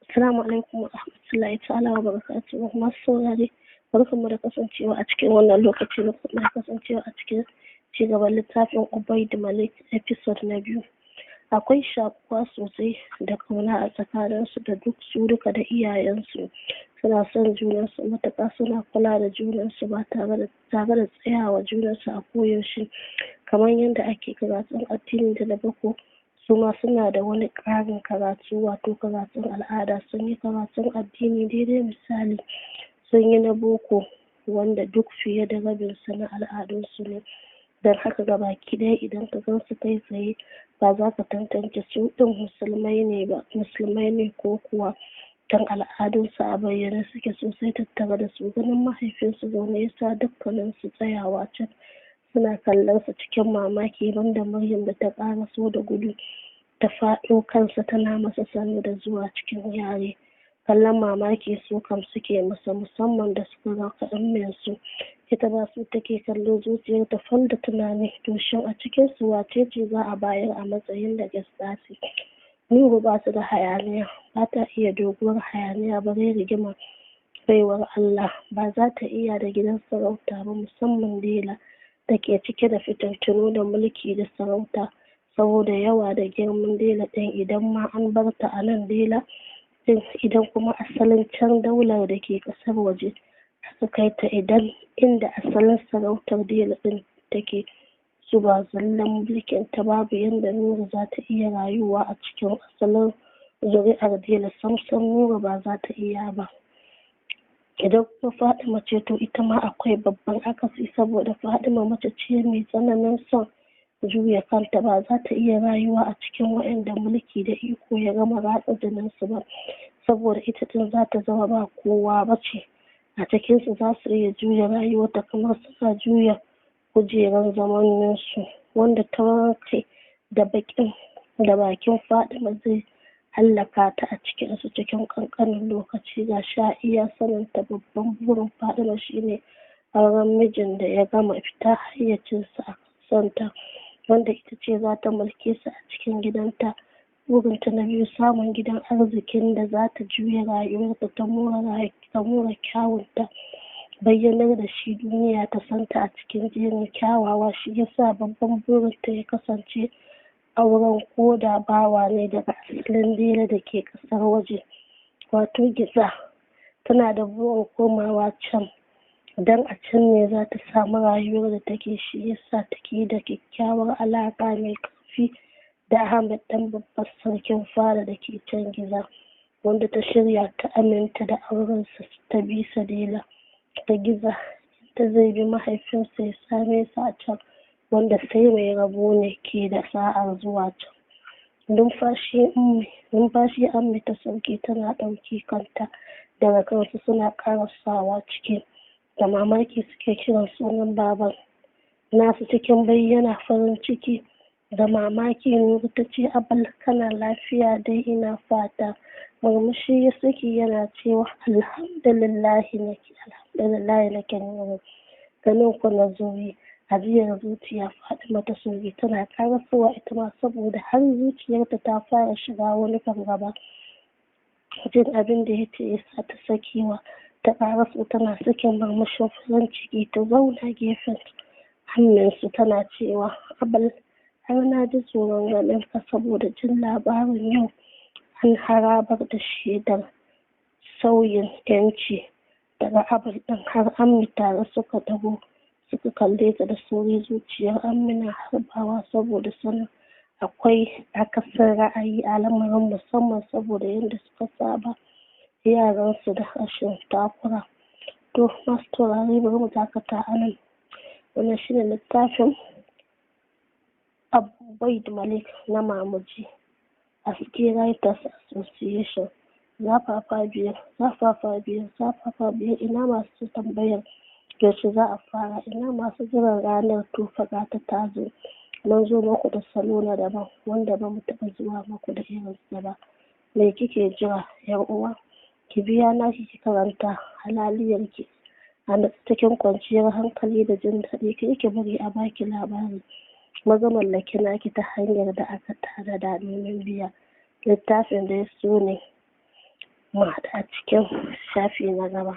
Assalamu alaikum wa rahmatullahi ta'ala wa barakatuhu. Masu saurare, barkanmu da kasancewa a cikin wannan lokaci da kasancewa a cikin cigaban littafin Ubaid Malik episode na 2. Akwai shakuwa sosai da kauna a tsakaninsu da duk su duka da iyayensu. Suna son junansu matuƙa, suna kula da junansu ba tare da tsayawa junansu a koyaushe. Kamar yadda ake karatun addini da na boko, su ma suna da wani ƙarin karatu, wato karatun al'ada. Sun yi karatun addini daidai misali, sun yi na boko wanda duk fiye da rabinsa na al'adunsu ne. Don haka gabaki ɗaya idan ka gan su kai tsaye ba za ka tantance su ɗin musulmai ne ko kuwa don al'adunsu a bayyane suke sosai tattare da su. Ganin mahaifinsu zaune ya sa dukkaninsu tsayawa can suna kallon sa cikin mamaki, banda Maryam da ta ƙara so da gudu ta faɗo kansa tana masa sannu da zuwa cikin yare. Kallon mamaki su kam suke masa, musamman da suka ga kaɗan su. Ita ba su take kallo, zuciyar ta fal da tunani, to shin a cikin su wace ce za a bayar a matsayin da gestasi? Nuru ba su da hayaniya, ba ta iya doguwar hayaniya bare rigima. Baiwar Allah ba za ta iya da gidan sarauta ba, musamman Dela da ke cike da fitintunu da mulki da sarauta. Saboda yawa da girman Dela ɗin, idan ma an bar ta a nan Dela ɗin, idan kuma asalin can daular da ke ƙasar waje aka kai ta, idan inda asalin sarautar Dela ɗin take, su ba zallan mulkin ta, babu yanda Nura za ta iya rayuwa a cikin asalin zuri'ar Dela. Samsam Nura ba za ta iya ba. Idan kuma Fatima ce, to ita ma akwai babban akasi, saboda Fatima mace ce mai tsananin son juya kanta, ba za ta iya rayuwa a cikin waɗanda mulki da iko ya gama ratsa jininsu ba, saboda ita din za ta zama ba kowa ba ce a cikinsu. Za su iya juya rayuwarta kamar suna juya kujerar zamaninsu, wanda taurin kai da bakin Fatima zai hallaka ta a cikinsu cikin ƙanƙanin lokaci. Ga sha iya saninta, babban burin Fatima shine auren mijin da ya gama fita hayyacinsa a santa, wanda ita ce za ta mulke su a cikin gidanta. Burinta na biyu, samun gidan arzikin da za ta juya rayuwarta ta more kyawunta, bayyanar da shi duniya ta santa a cikin jerin kyawawa. Shi yasa babban burinta ya kasance auren koda bawa ne daga asalin Dela da ke ƙasar waje, wato Giza. Tana da burin komawa can, don a can ne za ta samu rayuwar da take. Shi yasa take da kyakkyawar alaƙa mai ƙarfi da Ahmed, ɗan babban sarkin fada da ke can Giza, wanda ta shirya ta aminta da aurensa ta bisa Dela ta Giza, ta zai bi mahaifinsa ya same sa a can, wanda sai mai rabo ne ke da sa'ar zuwa can. Numfashi Ammi ta sauke, tana ɗauki kanta daga kansu, suna ƙarasawa ciki da mamaki suke kiran sunan baban nasu cikin bayyana farin ciki da mamaki. Nuru ta ce, Abal, kana lafiya dai? Ina fata. Murmushi ya saki yana cewa, alhamdulillahi nake Nuru, ganin ku na zoyi. Ajiyar zuciya Fatima ta soke, tana karasowa ita ma, saboda har zuciyarta ta fara shiga wani fargaba. Jin abin da ya ce ya sa ta sakewa, ta karaso tana sakin murmushin farin ciki, ta zauna gefen hannunsu tana cewa, Abal, har na ji tsoron ganin ka, saboda jin labarin yau an harabar da shaidar sauyin yanci daga Abal ɗin. Har Ammi tare suka dago suka kalle ta da sauri. Zuciyar Ammi na harbawa saboda sanin akwai akasin ra'ayi a lamarin, musamman saboda yadda suka saba yaransu da rashin takura. To masu taurari, bari mu dakata a nan. Wannan shine littafin Ubaid Malik na Mamuji a Ski Writers Association. Zafafa biyar. Ina masu tambayar yaushe za a fara? Ina masu jiran ranar tufaƙa ta tazo? Mun zo muku da salo na daban, wanda ba mu taɓa zuwa muku da irinsa ba. Me kike jira, yar uwa? Ki biya naki ki karanta halaliyarki a cikin kwanciyar hankali da jin daɗi. Ki bari a baki labari. Maza mallaki naki ta hanyar da aka tanada domin biya. Littafin da ya so ne mu haɗu a cikin shafi na gaba.